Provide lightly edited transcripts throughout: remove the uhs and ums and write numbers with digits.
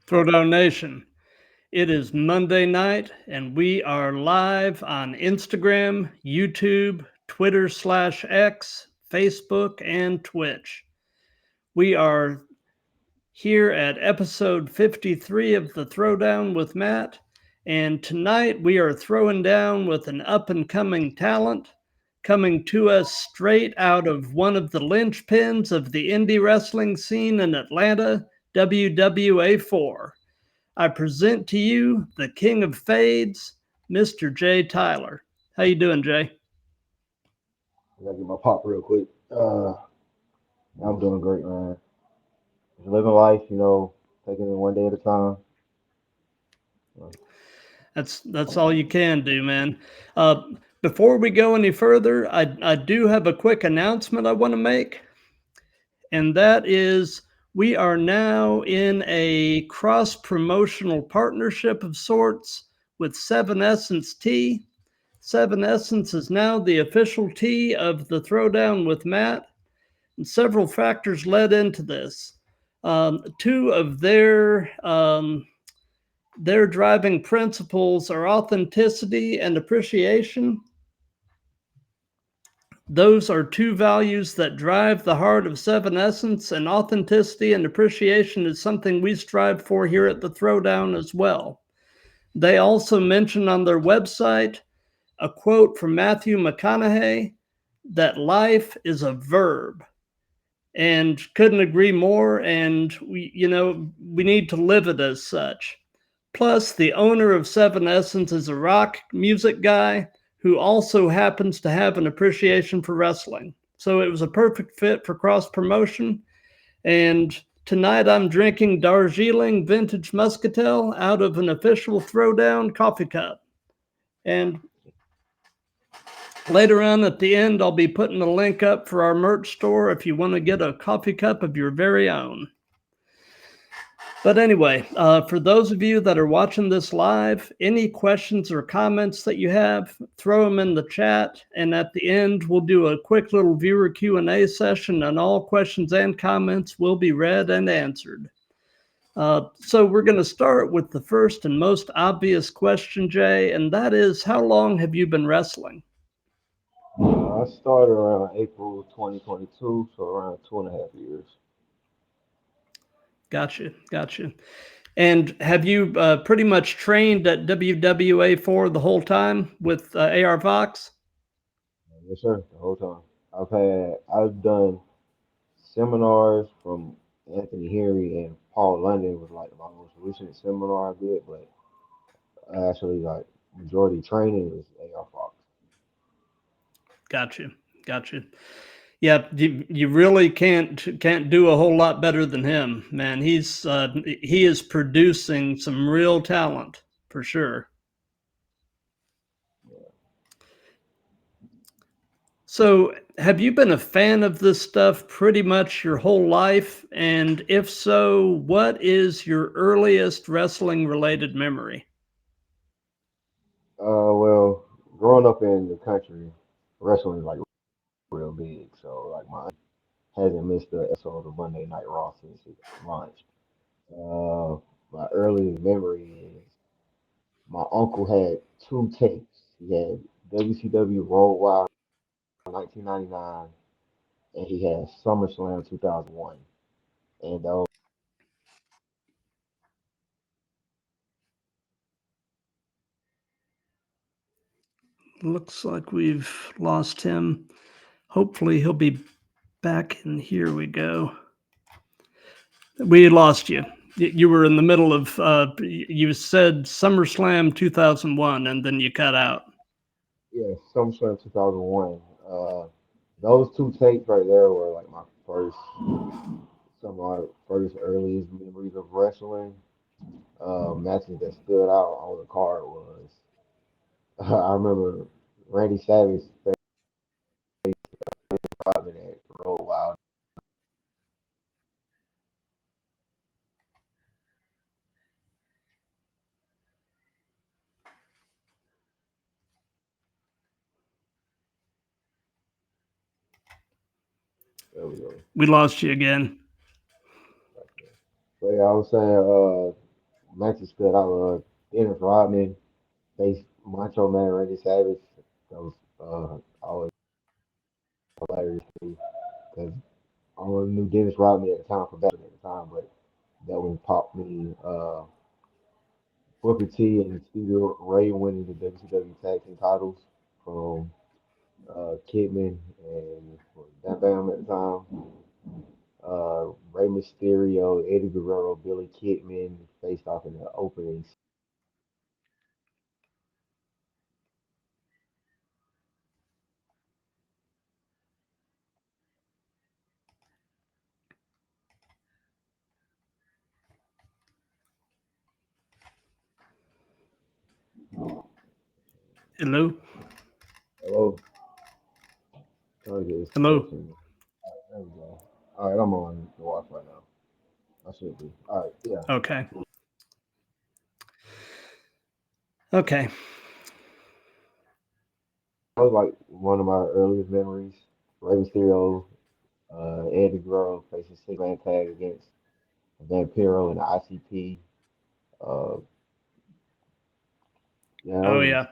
Throwdown Nation. It is Monday night, and we are live on Instagram, YouTube, Twitter/X, Facebook, and Twitch. We are here at episode 53 of the Throwdown with Matt, and tonight we are throwing down with an up-and-coming talent coming to us straight out of one of the linchpins of the indie wrestling scene in Atlanta, WWA4. I present to you the king of fades, Mr. Jay Tyler. How you doing, Jay? I gotta get my pop real quick. I'm doing great, man. Just living life, taking it one day at a time. That's all you can do, man. Before we go any further, I do have a quick announcement I want to make, and that is we are now in a cross-promotional partnership of sorts with Seven Essence Tea. Seven Essence is now the official tea of the Throwdown with Matt, and several factors led into this. Two of their driving principles are authenticity and appreciation. Those are two values that drive the heart of Seven Essence, and authenticity and appreciation is something we strive for here at the Throwdown as well. They also mention on their website a quote from Matthew McConaughey that life is a verb, and couldn't agree more. And we need to live it as such. Plus, the owner of Seven Essence is a rock music guy who also happens to have an appreciation for wrestling. So it was a perfect fit for cross promotion. And tonight I'm drinking Darjeeling Vintage Muscatel out of an official Throwdown coffee cup. And later on at the end, I'll be putting a link up for our merch store if you want to get a coffee cup of your very own. But anyway, for those of you that are watching this live, any questions or comments that you have, throw them in the chat. And at the end, we'll do a quick little viewer Q&A session, and all questions and comments will be read and answered. So we're going to start with the first and most obvious question, Jay, and that is, how long have you been wrestling? I started around April 2022, so around 2.5 years. Gotcha. And have you pretty much trained at WWA4 the whole time with AR Fox? Yes, sir, the whole time. I've done seminars from Anthony Henry and Paul London was like my most recent seminar I did, but actually like majority training is AR Fox. Gotcha. Yeah, you really can't do a whole lot better than him, man. He is producing some real talent for sure. So, have you been a fan of this stuff pretty much your whole life? And if so, what is your earliest wrestling related memory? Well, growing up in the country, wrestling is like real big. So like my hasn't missed the episode of Monday Night Raw since it launched. My earliest memory is my uncle had two tapes. He had WCW Road Wild 1999, and he had SummerSlam 2001. And those Looks like we've lost him. Hopefully, he'll be back. And here we go. We lost you. You were in the middle of, you said SummerSlam 2001, and then you cut out. yeah, SummerSlam 2001. Those two tapes right there were like my first, some of my first earliest memories of wrestling. Matches that stood out on the card was I remember Randy Savage fighting at Road Wild. There we go. We lost you again. So yeah, I was saying matches stood out. Dennis Rodman faced Macho Man Randy Savage. That was always hilarious to me because I only knew Dennis Rodman at the time for basketball at the time, but that one popped me. Booker T and Stevie Ray winning the WCW Tag Team titles from Kidman and Bam Bam at the time. Rey Mysterio, Eddie Guerrero, Billy Kidman faced off in the opening. Hello, Hello, trying to get this hello. connection. There we go. All right, I'm on the Wi-Fi now. I should be. All right, yeah. Okay, okay. That was like one of my earliest memories. Rey Mysterio, Eddie Guerrero facing six-man tag against Vampiro and the ICP. Uh, yeah, that Oh was yeah.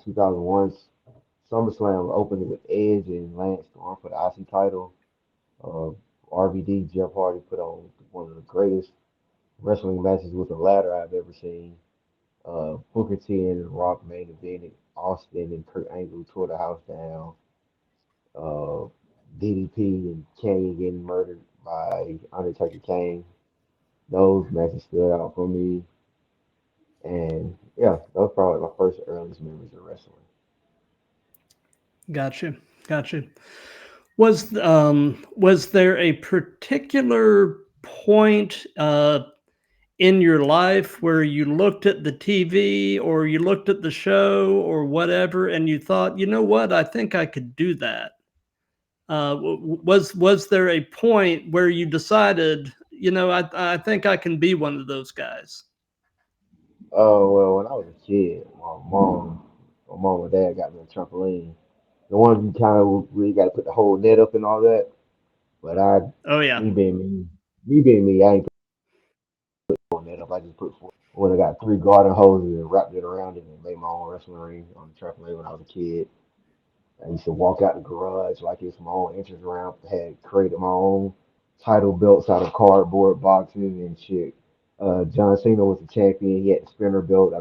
2001 SummerSlam opened with Edge and Lance Storm for the IC title. Uh, RVD Jeff Hardy put on one of the greatest wrestling matches with a ladder I've ever seen. Booker T and Rock main evented. Austin and Kurt Angle tore the house down. Uh, DDP and Kane getting murdered by Undertaker Kane. Those matches stood out for me. And yeah, that was probably my first earliest memories of wrestling. Gotcha. Gotcha. Was there a particular point in your life where you looked at the TV or you looked at the show or whatever and you thought, you know what, I think I could do that? Was there a point where you decided, you know, I think I can be one of those guys? Oh well, when I was a kid, my mom and dad got me a trampoline. The one you kind of really got to put the whole net up and all that. But Oh yeah, me being me, me being me, I ain't put net up. I just put four. When I got three garden hoses and wrapped it around it and made my own wrestling ring on the trampoline when I was a kid. I used to walk out the garage like it's my own entrance ramp. Had created my own title belts out of cardboard boxes and shit. John Cena was the champion. He had the spinner belt.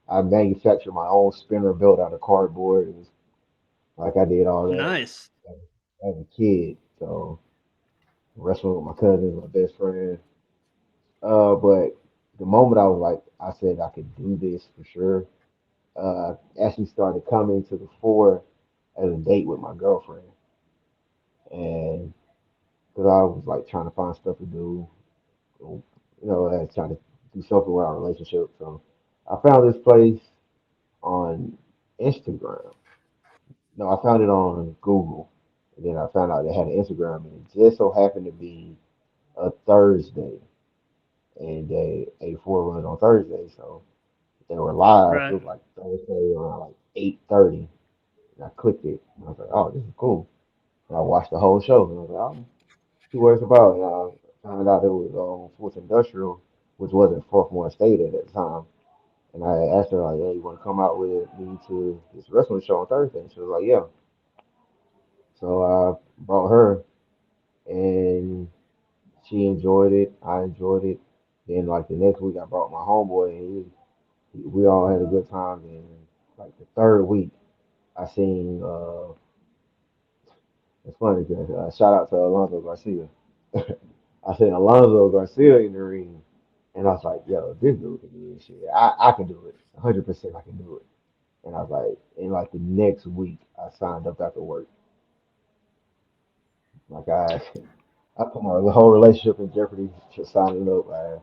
I manufactured my own spinner belt out of cardboard. It was like I did all that nice. as, as a kid. So wrestling with my cousins, my best friend. But the moment I was like, I said I could do this for sure. Actually started coming to the fore as a date with my girlfriend, and because I was like trying to find stuff to do, I was trying to do something with our relationship. So I found this place on Instagram. No, I found it on Google, and then I found out they had an Instagram, and it just so happened to be a Thursday, and they a four run on Thursday, so they were live. It Right. was like Thursday around like 8:30, and I clicked it. And I was like, oh, this is cool. And I watched the whole show, and I was like, oh, see what it's about. And I found out it was on Fourth Industrial, which wasn't Fourth One State at that time. And I asked her like, "Hey, you want to come out with me to this wrestling show on Thursday?" And she was like, "Yeah." So I brought her, and she enjoyed it. I enjoyed it. Then like the next week, I brought my homeboy, and we all had a good time. And like the third week, I seen. It's funny because shout out to Alonzo Garcia. I seen Alonzo Garcia in the ring, and I was like, "Yo, this dude can do this shit. I can do it. 100% I can do it." And I was like, and like the next week, I signed up after work. Like I put my whole relationship in jeopardy just signing up. I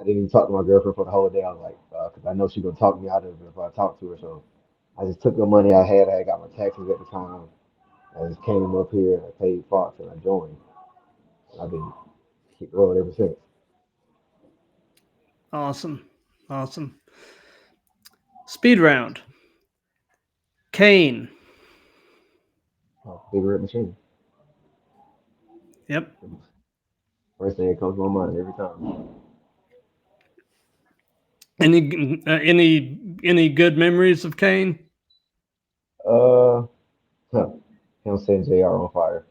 didn't even talk to my girlfriend for the whole day. I was like, because I know she's gonna talk me out of it if I talk to her. So I just took the money I had. I had got my taxes at the time. I just came up here. I paid Fox and I joined. I've been keep rolling ever since. Awesome. Awesome. Speed round. Kane. Big Red Machine. Yep. First thing that comes to my mind every time. Any good memories of Kane? Uh, huh, him setting JR on fire.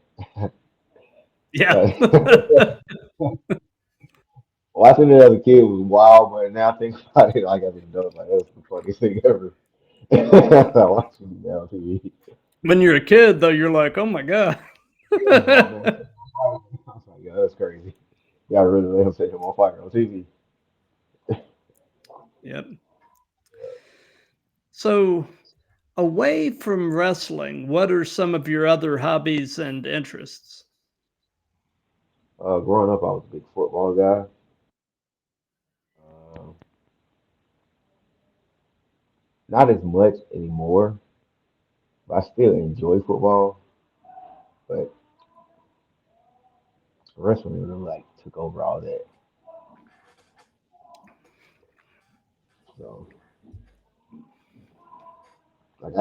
Yeah. Uh, watching it as a kid was wild, but now I think about it like as an adult, like that's the funniest thing ever. Watching it on TV. When you're a kid, though, you're like, oh my god. Yeah, grown man set him on fire. I was like, yeah, that's crazy. Yeah, I really let him set him on fire on TV. Yep. So, away from wrestling, what are some of your other hobbies and interests? Growing up, I was a big football guy. Uh, not as much anymore, but I still enjoy football. But wrestling really like took over all that. So like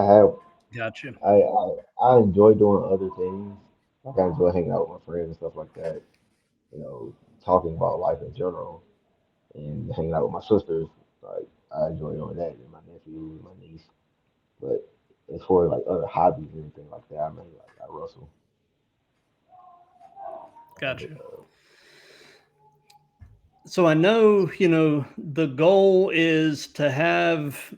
Gotcha. I enjoy doing other things. Like I enjoy hanging out with my friends and stuff like that. You know, talking about life in general and hanging out with my sisters. Like I enjoy doing that and my nephew, my niece. But as far as like other hobbies and anything like that, I mean like I wrestle. And, Gotcha. So I know, the goal is to have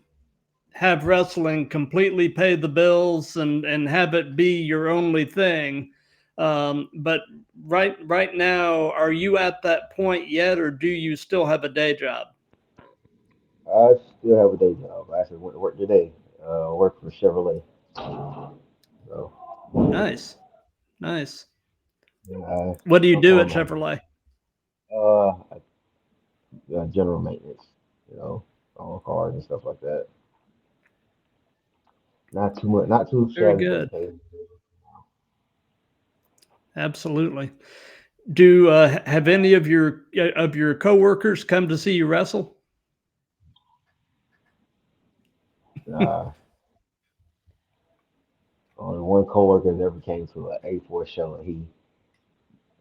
wrestling completely pay the bills and have it be your only thing. But right now, are you at that point yet, or do you still have a day job? I still have a day job. I actually went to work today. Work for Chevrolet. So Nice, nice. yeah, What do you full do at time. Chevrolet? I general maintenance. You know, on cars and stuff like that. Not too much. Not too Very shabby, but it good. pays. Absolutely. Do have any of your coworkers come to see you wrestle? Uh, only one coworker that ever came to an A4 show, and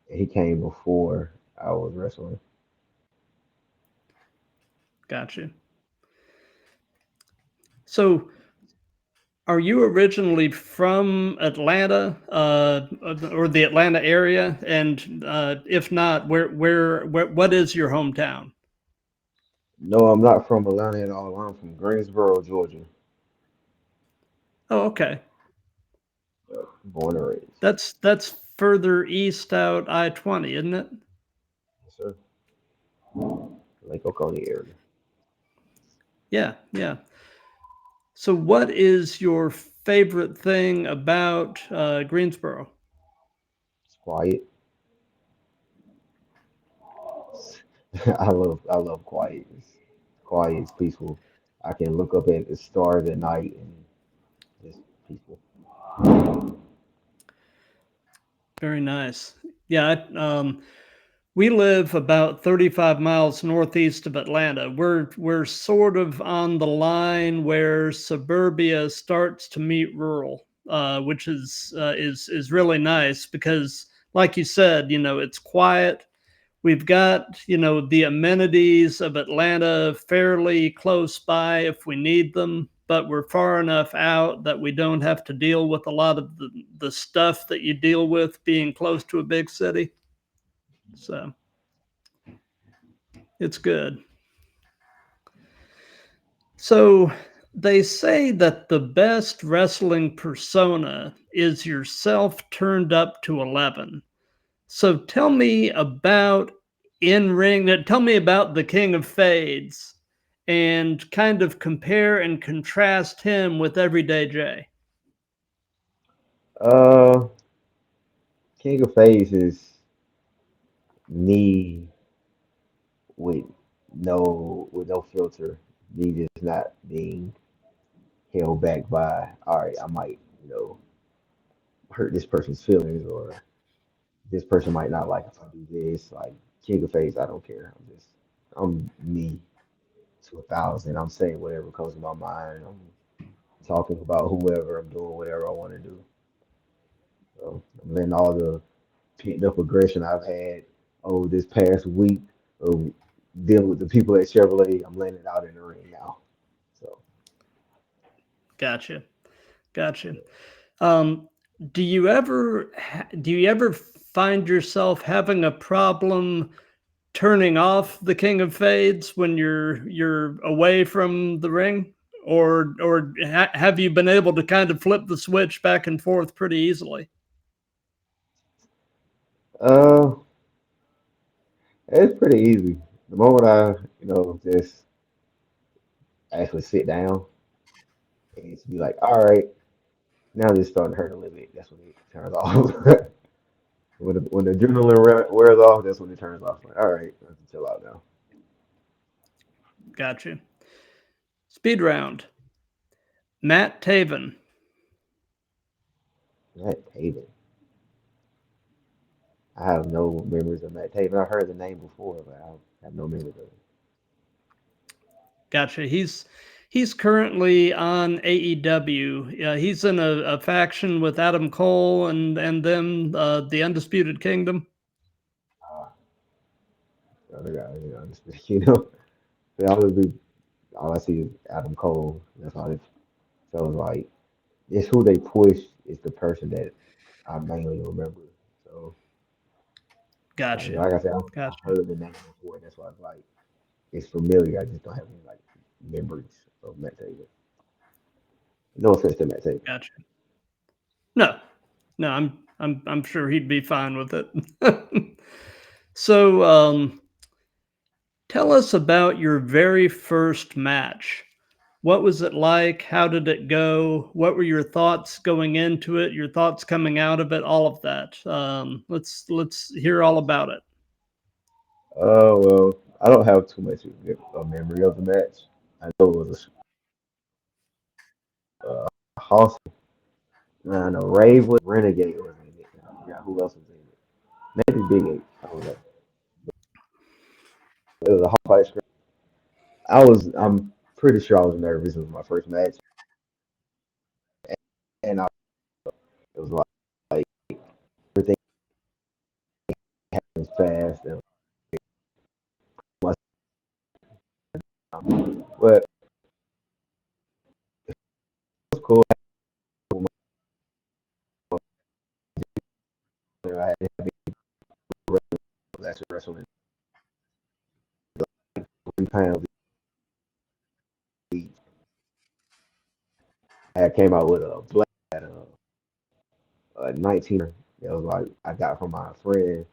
he came before I was wrestling. Gotcha. So, are you originally from Atlanta, or the Atlanta area? And if not, where, what is your hometown? No, I'm not from Atlanta at all. I'm from Greensboro, Georgia. Oh, okay. Born and raised. That's further east out I-20, isn't it? Yes, sir. Lake Oconee area. Yeah, yeah. So, what is your favorite thing about Greensboro? It's quiet. I love quiet. It's quiet. It's peaceful. I can look up at the stars at night and just peaceful. Very nice. Yeah, we live about 35 miles northeast of Atlanta. We're sort of on the line where suburbia starts to meet rural, which is really nice because, like you said, it's quiet. We've got, the amenities of Atlanta fairly close by if we need them, but we're far enough out that we don't have to deal with a lot of the stuff that you deal with being close to a big city. So it's good. So they say that the best wrestling persona is yourself turned up to 11. So tell me about in ring. Tell me about the King of Fades, and kind of compare and contrast him with Everyday Jay. Uh, King of Phase is me with no filter. Me just not being held back by, all right, I might, hurt this person's feelings or this person might not like if I do this. Like King of Face, I don't care. I'm me to 1,000. I'm saying whatever comes to my mind. I'm talking about whoever. I'm doing whatever I want to do. So I'm letting all the pent up aggression I've had over this past week of dealing with the people at Chevrolet. I'm laying it out in the ring now. So Gotcha. Gotcha. Um, do you ever find yourself having a problem turning off the King of Fades when you're away from the ring, or have you been able to kind of flip the switch back and forth pretty easily? uh, it's pretty easy. The moment I, just actually sit down and it's be like, all right, now this starting to hurt a little bit. That's when it turns off. When the adrenaline wears off, that's when it turns off. Like, all right, I have to chill out now. Gotcha. Speed round. Matt Taven. Matt Taven. I have no memories of Matt Taven. I heard the name before, but I have no memories of it. Gotcha. He's currently on AEW. Yeah, he's in a faction with Adam Cole and them, the Undisputed Kingdom. Uh, the other guy, you know, they always be all I see is Adam Cole. That's all it feels like. It's who they push is the person that I mainly remember. So, Gotcha. like I said, I've Gotcha. heard the name before. That's why it's like it's familiar. I just don't have any like memories of Matt Taven. No offense to Matt Taven. Gotcha. No, no, I'm sure he'd be fine with it. So, tell us about your very first match. What was it like? How did it go? What were your thoughts going into it? Your thoughts coming out of it? All of that. Let's hear all about it. Well, I don't have too much of a memory of the match. I know it was a house. I know Rave was Renegade was in it. I forgot who else was in it. Maybe Big Eight. I don't know. It was a hot fight screen. I'm pretty sure I was nervous. It was my first match, and it was like everything happens fast, and but it was cool. I had that's wrestling 3 pounds each. I came out with a black a 19 that was like I got from my friend.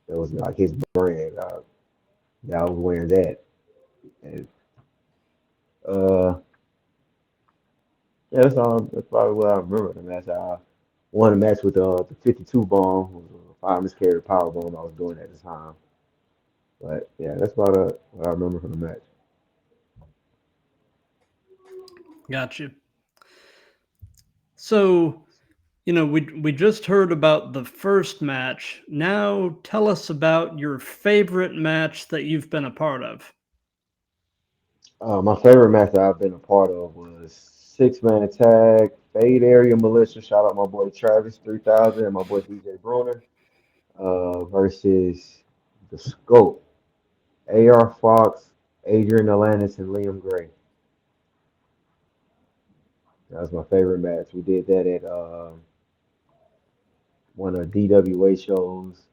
That was like his brand. That I was wearing that, and uh, yeah, that's all. That's probably what I remember. The match I won a match with the 52 bomb, was a five miscarriage power bomb I was doing at the time. But yeah, that's about what I remember from the match. Gotcha. So, we just heard about the first match. Now, tell us about your favorite match that you've been a part of. My favorite match that I've been a part of was 6-man tag, Fade Area Militia. Shout out my boy Travis 3000 and my boy DJ Bruner versus the Scope, AR Fox, Adrian Atlantis, and Liam Gray. That was my favorite match. We did that at one of the DWA shows.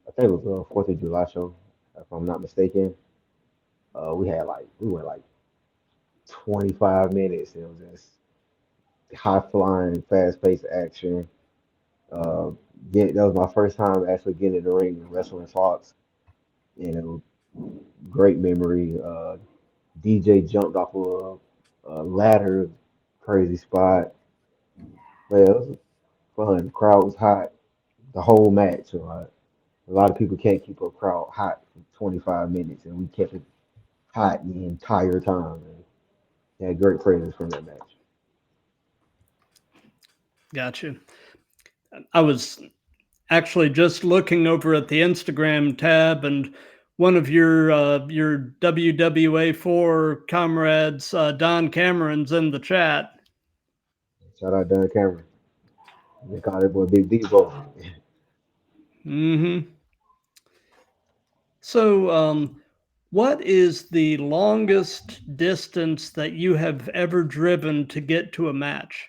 I think it was a 4th of July show, if I'm not mistaken. We went like 25 minutes. It was just high flying, fast paced action. Uh, that was my first time actually getting in the ring and wrestling Fox. You know, great memory. DJ jumped off of a ladder, crazy spot. But yeah, it was fun. The crowd was hot the whole match. So, a lot of people can't keep a crowd hot for 25 minutes, and we kept it hot the entire time. And had great praises from that match. Gotcha. I was actually just looking over at the Instagram tab, and one of your WWA4 comrades, Don Cameron's in the chat. Shout out Don Cameron. They call that boy Big Devo. Hmm. So, What is the longest distance that you have ever driven to get to a match?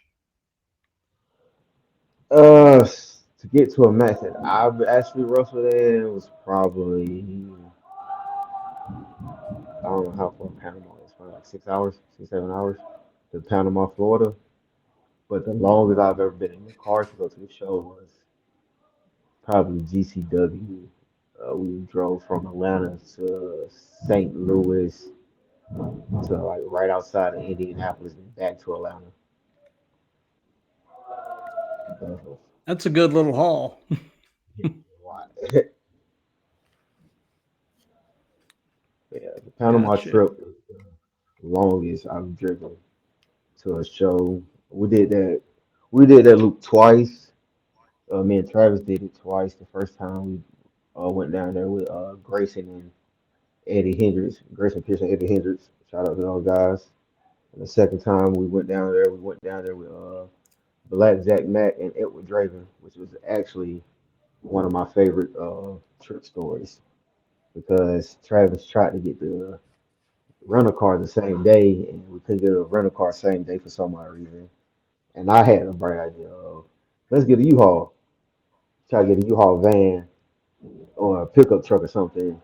To get to a match that I've actually wrestled in was probably I don't know how far Panama is, probably like 6 hours, 6, 7 hours to Panama, Florida. But the longest I've ever been in the car to go to the show was probably GCW. We drove from Atlanta to St. Louis to like right outside of Indianapolis and back to Atlanta. That was That's a good little haul. a lot. Yeah, the Panama Gotcha. trip was the longest I've driven to a show. We did that. We did that loop twice. Me and Travis did it twice. The first time we went down there with Grayson and Eddie Hendricks, Grayson Pierce and Eddie Hendricks. Shout out to those guys. And the second time we went down there with Black Jack Mack and Edward Draven, which was actually one of my favorite trip stories because Travis tried to get the rental car the same day, and we couldn't get a rental car same day for some odd reason. And I had a bright idea of let's get a U-Haul, try to get a U-Haul van or a pickup truck or something.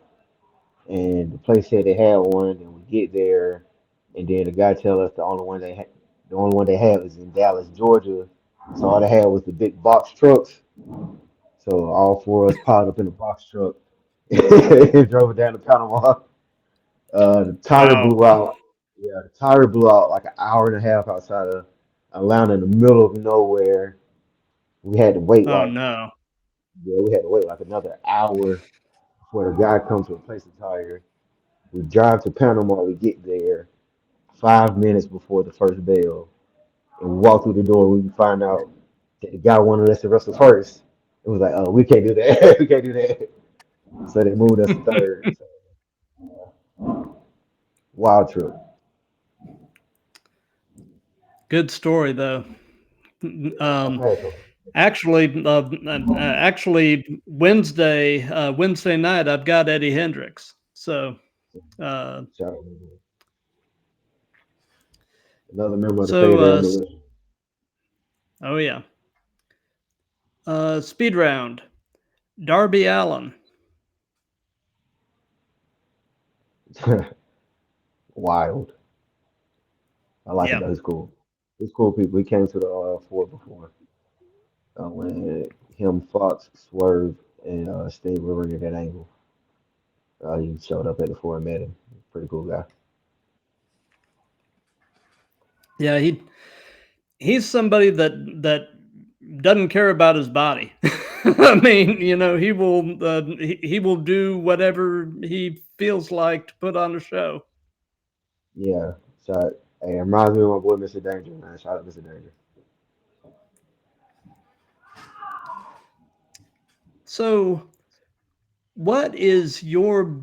And the place said they had one, and we get there, and then the guy tell us the only one they have is in Dallas, Georgia. So all they had was the big box trucks. So all four of us piled up in the box truck and drove it down to Panama. The tire Wow. blew out. Yeah, the tire blew out like an hour and a half outside of Atlanta in the middle of nowhere. We had to wait Oh like no. we had to wait like another hour before the guy comes to replace the tire. We drive to Panama. We get there 5 minutes before the first bell, and we walk through the door. We find out that the guy wanted us to wrestle first. It was like, oh, we can't do that. We can't do that. So they moved us to third. So, wild trip. Good story though. Yeah, I've Um, had some. actually, Wednesday night, I've got Eddie Hendricks. So, uh, Shout out. Another member of the so, Throwdown Nation. oh yeah. Speed round. Darby Allen. Wild. I like it Yeah. though. He's cool. He's cool people. He came to the fort before when him, Fox, Swerve, and Steve were ringing that angle. He showed up at the fort and met him. Pretty cool guy. Yeah. He's somebody that doesn't care about his body. I mean, he will do whatever he feels like to put on a show. Yeah. Shout. Hey, it reminds me of my boy Mr. Danger, man. Shout out Mr. Danger. So, what is your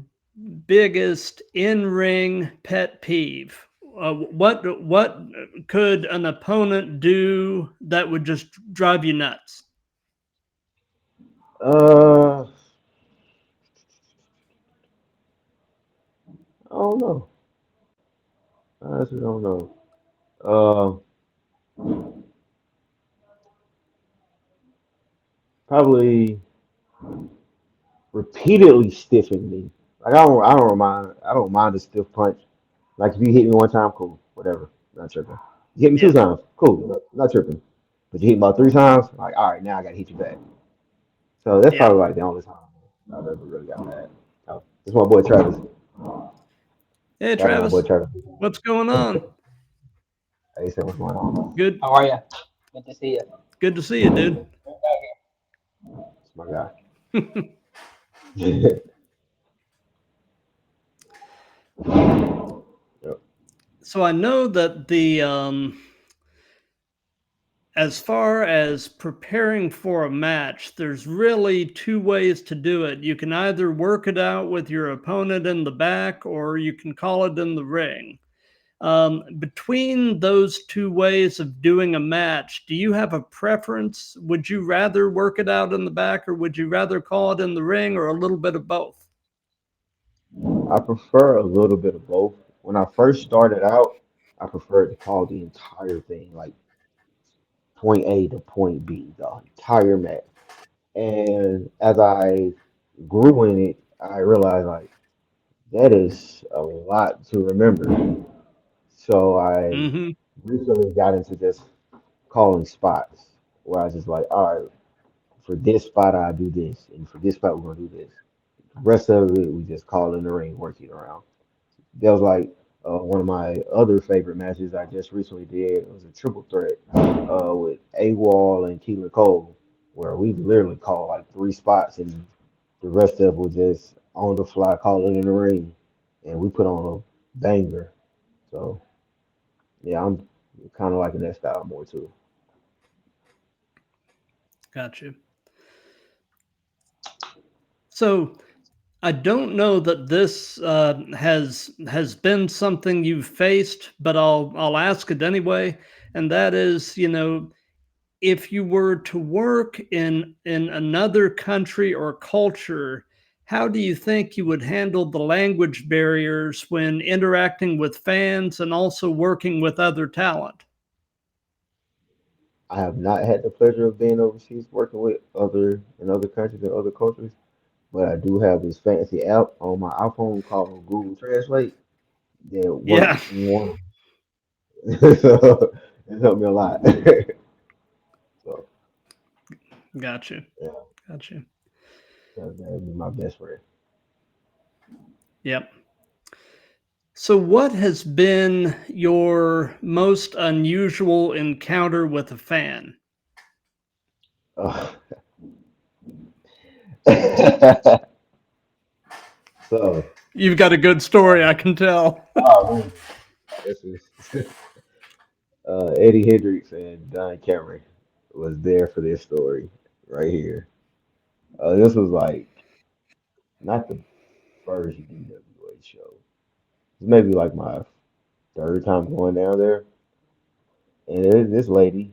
biggest in-ring pet peeve? What could an opponent do that would just drive you nuts? Uh, I don't know. I honestly don't know. Probably repeatedly stiffing me. Like I don't mind a stiff punch. Like if you hit me one time, cool, whatever, not tripping. You hit me two Yeah, times, cool, not tripping. But you hit me about three times, like all right, now I gotta hit you back. So that's yeah. probably like the only time I've ever really got mad. Oh, this is my boy Travis. Hey, Shout out my boy Travis, Travis. what's going on? Hey, said what's going on? Good, How are you? Good to see you. good to see you, dude. It's my guy. Yep. So I know that the as far as preparing for a match, there's really two ways to do it. You can either work it out with your opponent in the back, or you can call it in the ring. Between those two ways of doing a match, do you have a preference? Would you rather work it out in the back, or would you rather call it in the ring, or a little bit of both? I prefer a little bit of both. When I first started out, I preferred to call the entire thing like point A to point B, the entire match. And as I grew in it, I realized like that is a lot to remember. So I Mm-hmm. recently got into just calling spots where I was just like, all right, for this spot I do this, and for this spot we're gonna do this. The rest of it we just call in the ring, working around. That was like one of my other favorite matches I just recently did. It was a triple threat with AWOL and Keelan Cole, where we literally called like three spots, and the rest of it was just on the fly, calling in the ring, and we put on a banger. So yeah, I'm kind of liking that style more too. Gotcha. So I don't know that this has been something you've faced, but I'll ask it anyway. And that is, if you were to work in another country or culture, how do you think you would handle the language barriers when interacting with fans and also working with other talent? I have not had the pleasure of being overseas working with other countries and other cultures, but I do have this fancy app on my iPhone called Google Translate that works Yeah, one. So it helped me a lot. So gotcha, yeah, gotcha. that would be my best friend. Yep. So, what has been your most unusual encounter with a fan? Uh, so, You've got a good story, I can tell. oh man, this is Eddie Hendricks and Don Cameron was there for this story right here. This was like not the first DWA show. It's maybe like my third time going down there, and this lady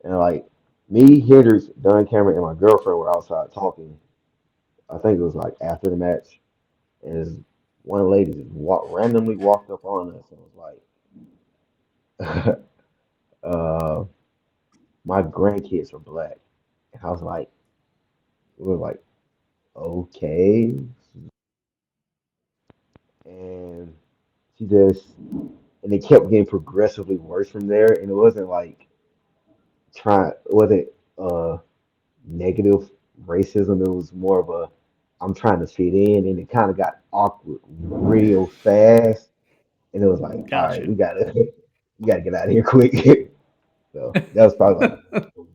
and like me, Hendricks, Don Cameron, and my girlfriend were outside talking. I think it was like after the match, and this one lady just randomly walked up on us and was like, uh, "My grandkids are black," and I was like, "We were like, okay," and she just and it kept getting progressively worse from there, and it wasn't like it wasn't negative racism. It was more of a I'm trying to fit in, and it kind of got awkward real fast. And it was like, all right, Gotcha. we gotta get out of here quick. So that was probably like, so,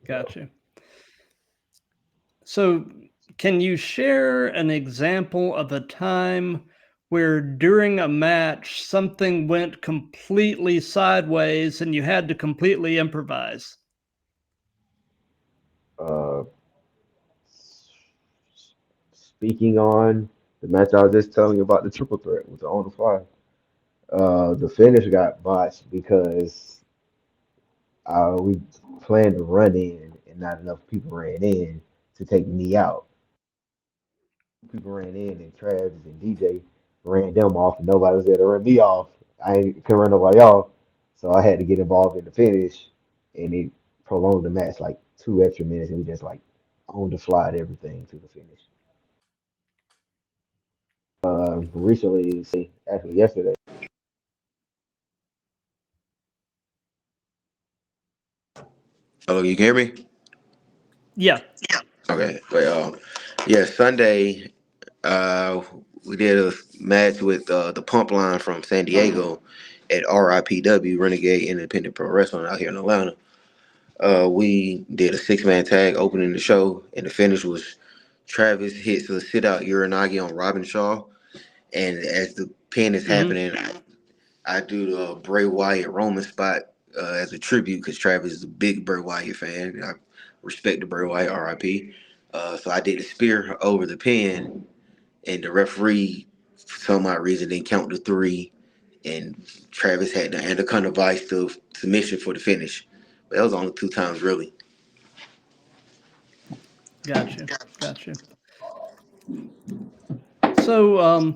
Gotcha. So, can you share an example of a time where during a match something went completely sideways and you had to completely improvise? uh, speaking on the match I was just telling you about, the triple threat with the on the fly. The finish got botched because we planned to run in, and not enough people ran in to take me out. People ran in, and Travis and DJ ran them off, and nobody was there to run me off. Couldn't run nobody off, so I had to get involved in the finish, and it prolonged the match like 2 extra minutes, and we just like on the fly everything to the finish. Recently, actually yesterday. Hello, you can hear me? Yeah. Okay. Wait, yeah, Sunday, uh, we did a match with the Pump Line from San Diego at RIPW, Renegade Independent Pro Wrestling out here in Atlanta. We did a six-man tag opening the show, and the finish was Travis hits a sit-out Uranagi on Robin Shaw, and as the pin is Hmm. happening, I do the Bray Wyatt Roman spot as a tribute because Travis is a big Bray Wyatt fan. I respect the Bray Wyatt RIP. So I did a spear over the pin, and the referee, for some odd reason, didn't count the three, and Travis had the Anaconda Vice to submission for the finish. But that was only two times, really. Gotcha. Gotcha. So,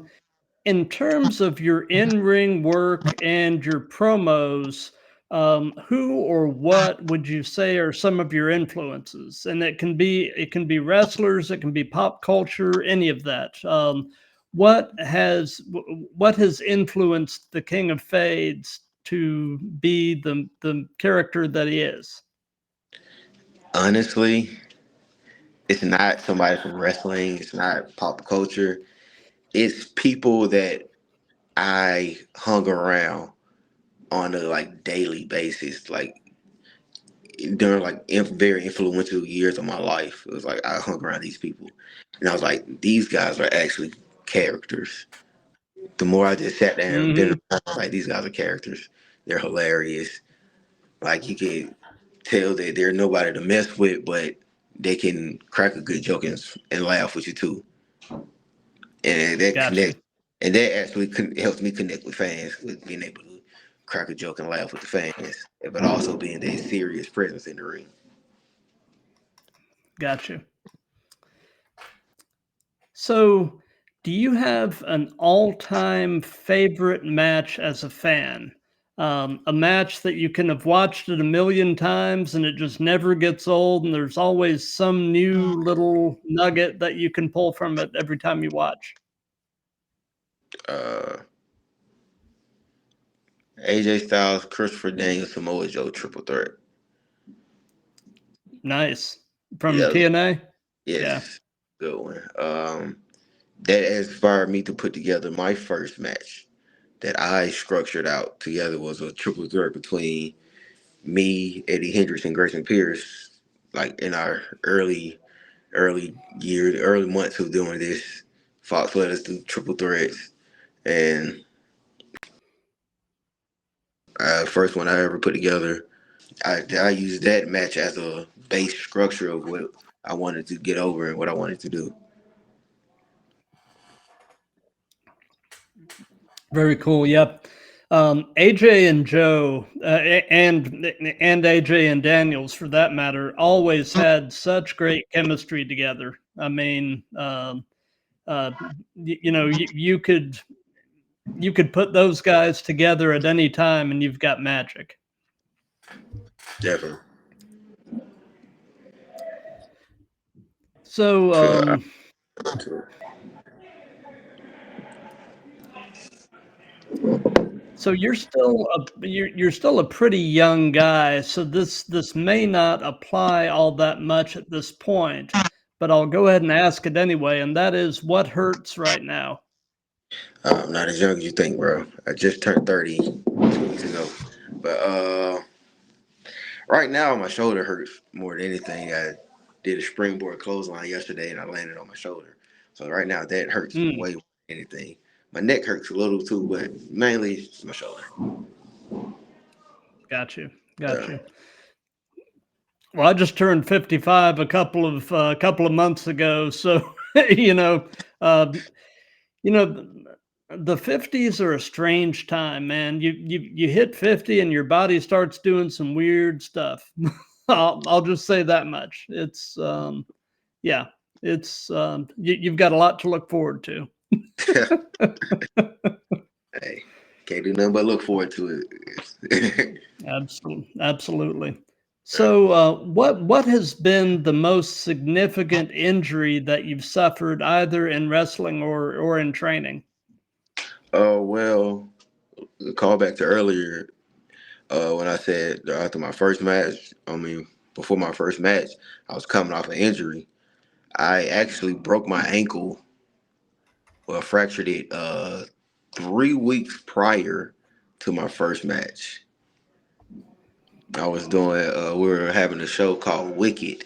in terms of your in-ring work and your promos, who or what would you say are some of your influences? And it can be wrestlers, it can be pop culture, any of that. What has influenced the King of Fades to be the character that he is? Honestly, it's not somebody from wrestling. It's not pop culture. It's people that I hung around on a like daily basis, like during like very influential years of my life. It was like I hung around these people, and I was like, these guys are actually characters. The more I just sat there and been Hmm. around, I was like, these guys are characters. They're hilarious. Like you can tell that they're nobody to mess with, but they can crack a good joke and laugh with you too. And that Gotcha. connect, and that actually helps me connect with fans with being able to crack a joke and laugh with the fans, but also being a serious presence in the ring. Gotcha. So, do you have an all-time favorite match as a fan? A match that you can have watched it a million times and it just never gets old, and there's always some new little nugget that you can pull from it every time you watch. Uh, AJ Styles, Christopher Daniels, Samoa Joe, triple threat. Nice. From Yeah, TNA? Yeah. yes, good one. That inspired me to put together my first match that I structured out together was a triple threat between me, Eddie Hendricks, and Grayson Pierce. Like in our early years, early months of doing this, Fox let us do triple threats, and first one I ever put together. I used that match as a base structure of what I wanted to get over and what I wanted to do. Very cool. Yep. AJ and Joe, and AJ and Daniels, for that matter, always had such great chemistry together. I mean, uh, you could put those guys together at any time, and you've got magic. Definitely. So, Feel so you're still a pretty young guy. So this may not apply all that much at this point, but I'll go ahead and ask it anyway. And that is, what hurts right now? I'm not as young as you think, bro. I just turned 30 2 weeks ago. But right now, my shoulder hurts more than anything. I did a springboard clothesline yesterday and I landed on my shoulder. So right now, that hurts Mm, way more than anything. My neck hurts a little too, but mainly it's my shoulder. got you. Uh, Got you. Well, I just turned 55 a couple of months ago, so you know, uh, you know, the 50s are a strange time, man. You hit 50 and your body starts doing some weird stuff. I'll just say that much. Yeah, you've got a lot to look forward to. hey, can't do nothing but look forward to it. Absolutely, absolutely. So, what has been the most significant injury that you've suffered, either in wrestling or in training? Oh, well, call back to earlier when I said after my first match, before my first match, I was coming off an injury. I actually broke my ankle, well, fractured it 3 weeks prior to my first match. I was doing, we were having a show called Wicked,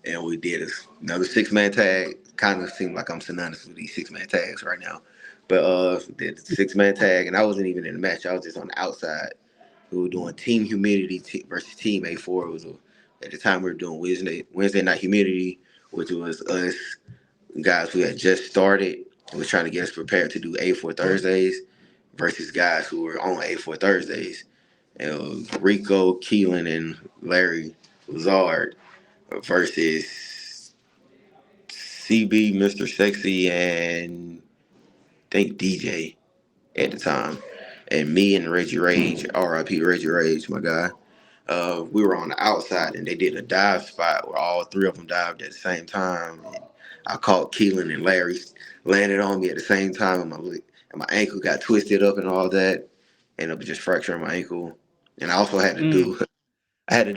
and we did another 6-man tag. Kind of seemed like I'm synonymous with these 6-man tags right now. But did the 6-man tag, and I wasn't even in the match. I was just on the outside. We were doing Team Humidity versus Team A4. It was at the time we were doing Wednesday Night Humidity, which was us guys who had just started and was trying to get us prepared to do A4 Thursdays versus guys who were on A4 Thursdays. And it was Rico, Keelan, and Larry Lazard versus CB, Mr. Sexy, and I think DJ at the time, and me and Reggie Rage, R.I.P. Reggie Rage, my guy. We were on the outside, and they did a dive spot where all three of them dived at the same time. And I caught Keelan and Larry landed on me at the same time, and my ankle got twisted up and all that, ended up just fracturing my ankle. And I also had to do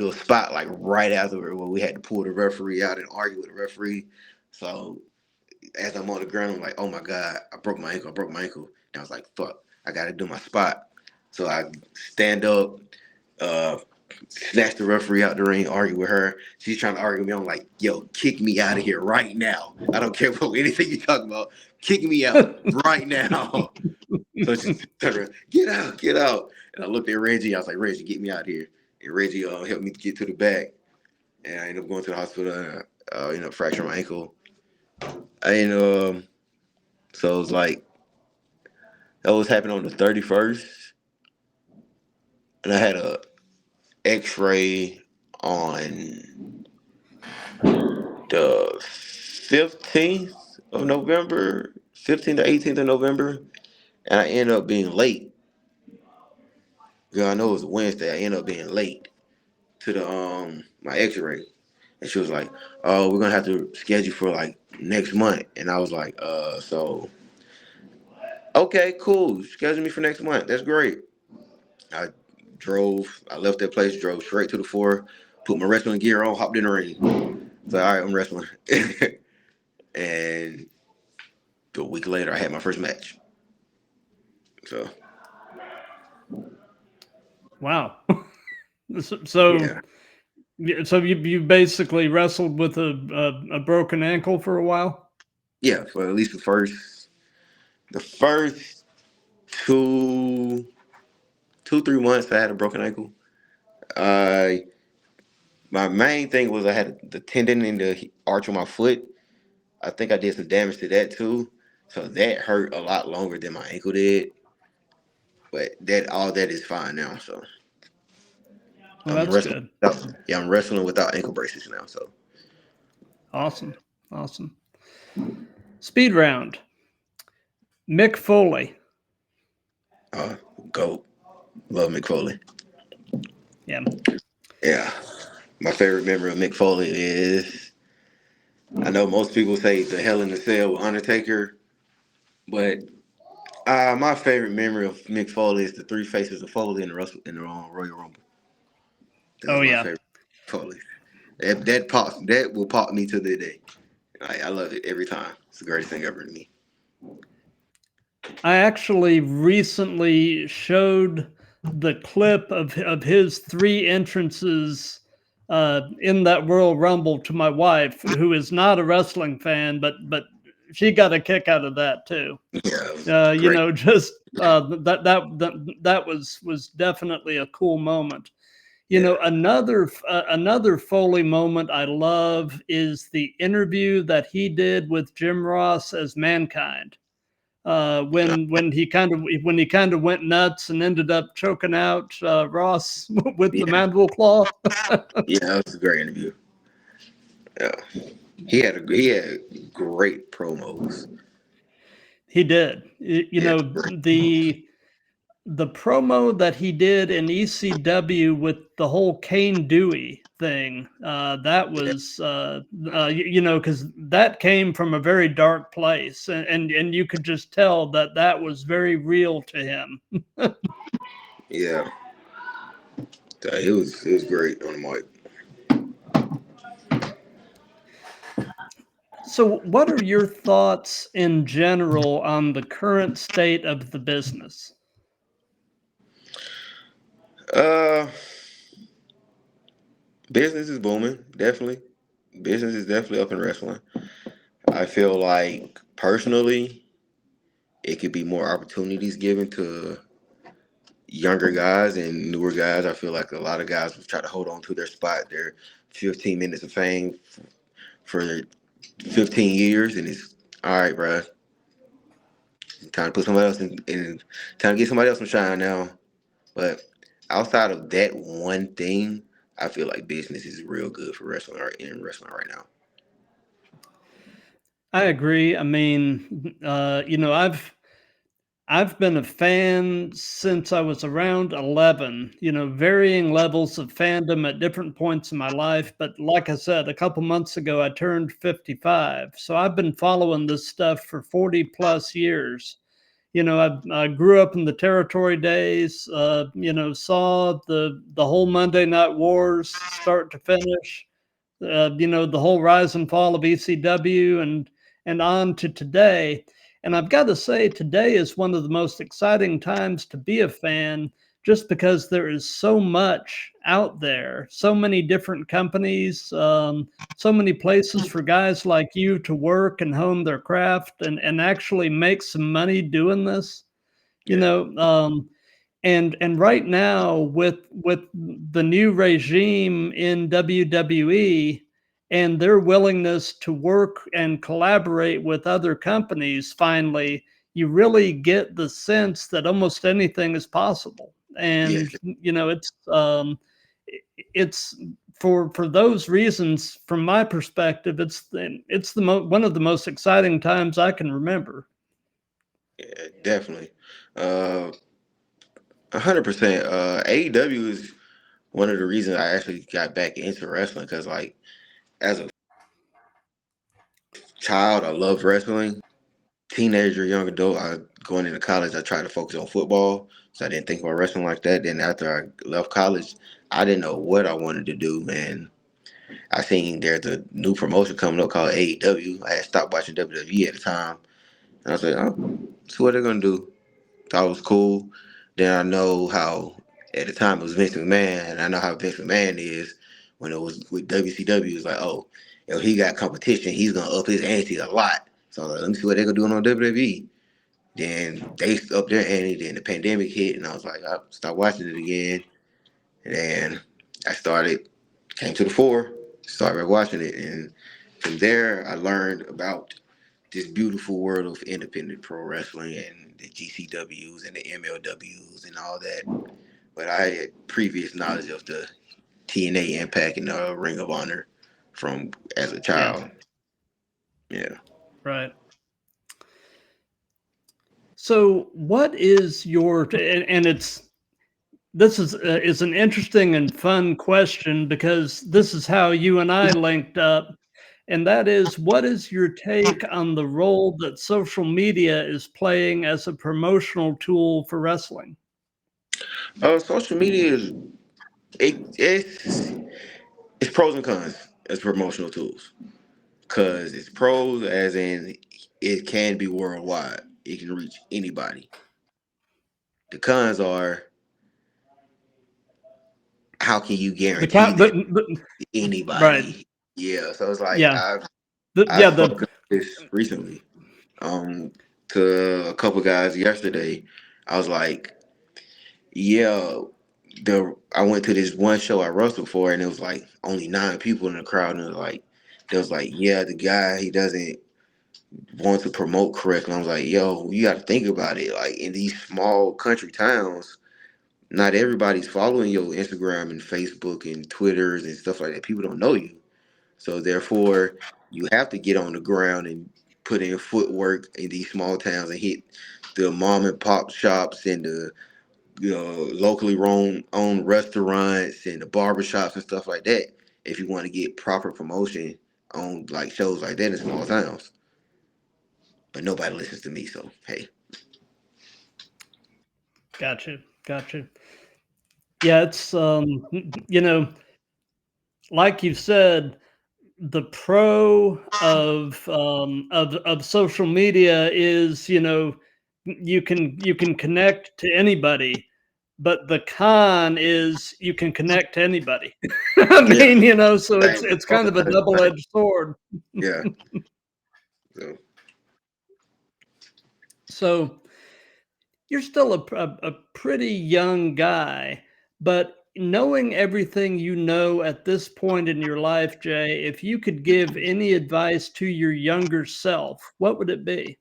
a spot like right afterward where we had to pull the referee out and argue with the referee. So as I'm on the ground, I'm like, oh my God, I broke my ankle. And I was like, fuck, I got to do my spot. So I stand up, uh, snatch the referee out the ring, argue with her. She's trying to argue with me. I'm like, yo, kick me out of here right now. I don't care about anything you're talking about. Kick me out right now. So she turned around, get out. And I looked at Reggie. I was like, Reggie, get me out here. And Reggie helped me get to the back. And I ended up going to the hospital and fracturing my ankle. So it was like, that was happening on the 31st. And I had a x-ray on the 15th of November, 15th to 18th of November. And I ended up being late. Girl, I know it was a Wednesday. I ended up being late to the my x-ray. And she was like, oh, we're gonna have to schedule for like next month. And I was like, so okay, cool. Schedule me for next month. That's great. I left that place, drove straight to the floor, put my wrestling gear on, hopped in the ring. So, all right, I'm wrestling. And a week later, I had my first match. So, wow. So, yeah. you basically wrestled with a broken ankle for a while? Yeah, for at least the first 3 months, I had a broken ankle. My main thing was I had the tendon in the arch of my foot. I think I did some damage to that too. So that hurt a lot longer than my ankle did. But all that is fine now. So Well, I'm that's wrestling. good. I'm wrestling without ankle braces now. So Awesome. Speed round. Mick Foley. GOAT. Love Mick Foley. Yeah. Yeah. My favorite memory of Mick Foley is, I know most people say the Hell in the Cell with Undertaker, but my favorite memory of Mick Foley is the Three Faces of Foley in the Royal Rumble. That was my favorite Foley. That will pop me to the day. I love it every time. It's the greatest thing ever to me. I actually recently showed the clip of his 3 entrances in that Royal Rumble to my wife, who is not a wrestling fan, but she got a kick out of that too. Yeah, just that was definitely a cool moment. Another Foley moment I love is the interview that he did with Jim Ross as Mankind. When he kind of went nuts and ended up choking out Ross with the mandible claw. Yeah, that was a great interview. Yeah, he had great promos. He did. The promo that he did in ECW with the whole Kane Dewey thing, that was because that came from a very dark place, and you could just tell that was very real to him. Yeah, it was great on the mic. So what are your thoughts in general on the current state of the business? Business is booming, definitely. Business is definitely up in wrestling. I feel like personally, it could be more opportunities given to younger guys and newer guys. I feel like a lot of guys will try to hold on to their spot, their 15 minutes of fame for 15 years, and it's all right, bro. Time to put somebody else in time to get somebody else some shine now. But outside of that one thing, I feel like business is real good for wrestling right now. I agree. I mean, I've been a fan since I was around 11, varying levels of fandom at different points in my life. But like I said, a couple months ago, I turned 55. So I've been following this stuff for 40 plus years. I grew up in the territory days, saw the whole Monday Night Wars start to finish, the whole rise and fall of ECW and on to today. And I've got to say, today is one of the most exciting times to be a fan, just because there is so much out there, so many different companies, so many places for guys like you to work and hone their craft and actually make some money doing this. You Yeah, know, and right now with the new regime in WWE and their willingness to work and collaborate with other companies, finally you really get the sense that almost anything is possible. yes, And it's for those reasons, from my perspective, one of the most exciting times I can remember. yeah, definitely. 100%. AEW is one of the reasons I actually got back into wrestling because, like, as a child, I loved wrestling. Teenager, young adult, I going into college, I tried to focus on football, so I didn't think about wrestling like that. Then after I left college, I didn't know what I wanted to do, man. I seen there's a new promotion coming up called AEW. I had stopped watching WWE at the time, and I was like, oh, see what they're gonna do. Thought it was cool. Then I know how at the time it was Vince McMahon, and I know how Vince McMahon is when it was with WCW. It's like, oh, if he got competition, he's gonna up his ante a lot. So I was like, let me see what they're gonna do on WWE. Then they upped their ante. Then the pandemic hit, and I was like, I stopped watching it again. And then I started, came to the fore, started watching it, and from there I learned about this beautiful world of independent pro wrestling and the GCWs and the MLWs and all that. But I had previous knowledge of the TNA Impact and the Ring of Honor from as a Yeah, child. Yeah. right. So, what is your and it's this is an interesting and fun question, because this is how you and I linked up, and that is, what is your take on the role that social media is playing as a promotional tool for wrestling? Social media is it's pros and cons as promotional tools. Cause it's pros as in it can be worldwide. It can reach anybody. The cons are how can you The guarantee count, that the right, anybody? Yeah, so it's like yeah, I yeah, spoke of this recently to a couple guys yesterday. I was like, yeah, I went to this one show I wrestled for, and it was like only 9 people in the crowd, and it was like they was like, yeah, the guy he doesn't want to promote correctly. I was like, yo, you got to think about it. Like in these small country towns, not everybody's following your Instagram and Facebook and Twitters and stuff like that. People don't know you. So therefore, you have to get on the ground and put in footwork in these small towns and hit the mom and pop shops and the locally owned restaurants and the barber shops and stuff like that. If you want to get proper promotion on like shows like that in small towns, but nobody listens to me, so hey. gotcha, gotcha. Yeah, it's like you said, the pro of social media is, you can connect to anybody, but the con is you can connect to anybody. I Yeah, mean, so it's exactly. it's kind of a double-edged sword. Yeah. So, So you're still a pretty young guy, but knowing everything you know at this point in your life, Jay, if you could give any advice to your younger self, what would it be?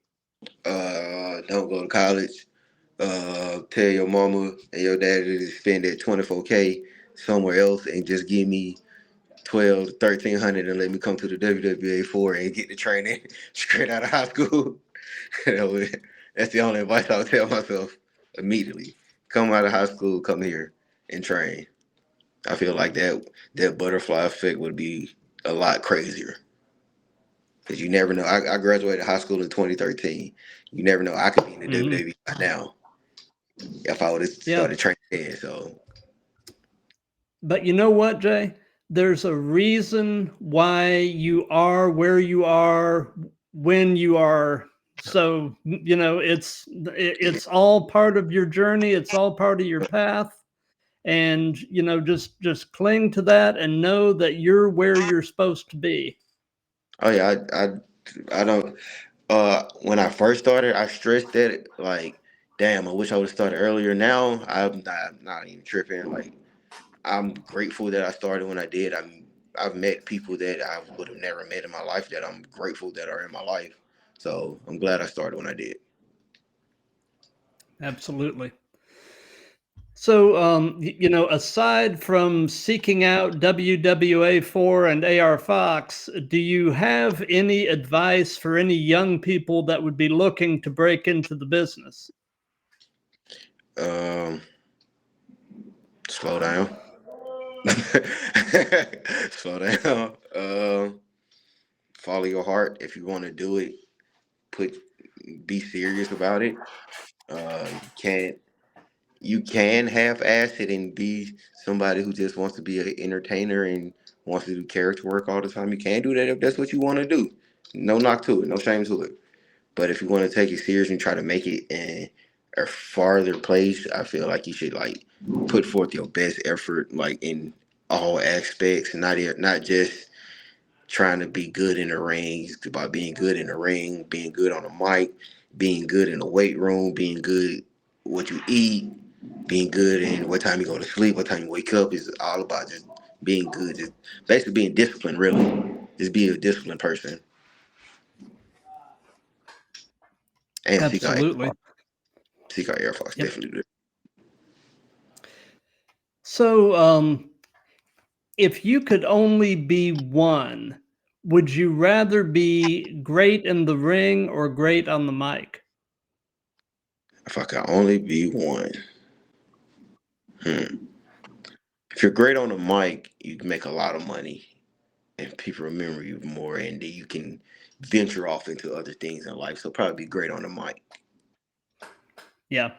don't go to college. Tell your mama and your daddy to spend that 24K somewhere else and just give me 12, 1300 and let me come to the WWA 4 and get the training straight out of high school. That's the only advice I would tell myself immediately. Come out of high school, come here and train. I feel like that butterfly effect would be a lot crazier. Because you never know. I graduated high school in 2013. You never know. I could be in the WWE by now if I would have Yeah. started training then. So, But you know what, Jay? There's a reason why you are where you are when you are. So, it's all part of your journey. It's all part of your path. And, just cling to that and know that you're where you're supposed to be. oh yeah, I don't. When I first started, I stressed that like, damn, I wish I would have started earlier. Now I'm not even tripping. Like, I'm grateful that I started when I did. I've met people that I would have never met in my life that I'm grateful that are in my life. So I'm glad I started when I did. Absolutely. So, aside from seeking out WWA4 and AR Fox, do you have any advice for any young people that would be looking to break into the business? Um, Slow down. Slow down. Follow your heart. If you want to do it, put be serious about it. Can't you can half-ass it and be somebody who just wants to be an entertainer and wants to do character work all the time. You can do that if that's what you want to do. No knock to it, no shame to it. But if you want to take it serious and try to make it in a farther place, I feel like you should like put forth your best effort, like in all aspects, not just trying to be good in the ring. It's about being good in the ring, being good on the mic, being good in the weight room, being good what you eat, being good in what time you go to sleep, what time you wake up. Is all about just being good, just basically being disciplined. Really, just be a disciplined person and seek out Air Absolutely. Force. Seek out Air Force, Yep. definitely do. So, if you could only be one, would you rather be great in the ring or great on the mic? If I could only be one, if you're great on the mic, you can make a lot of money, and people remember you more, and then you can venture off into other things in life. So probably be great on the mic. Yeah.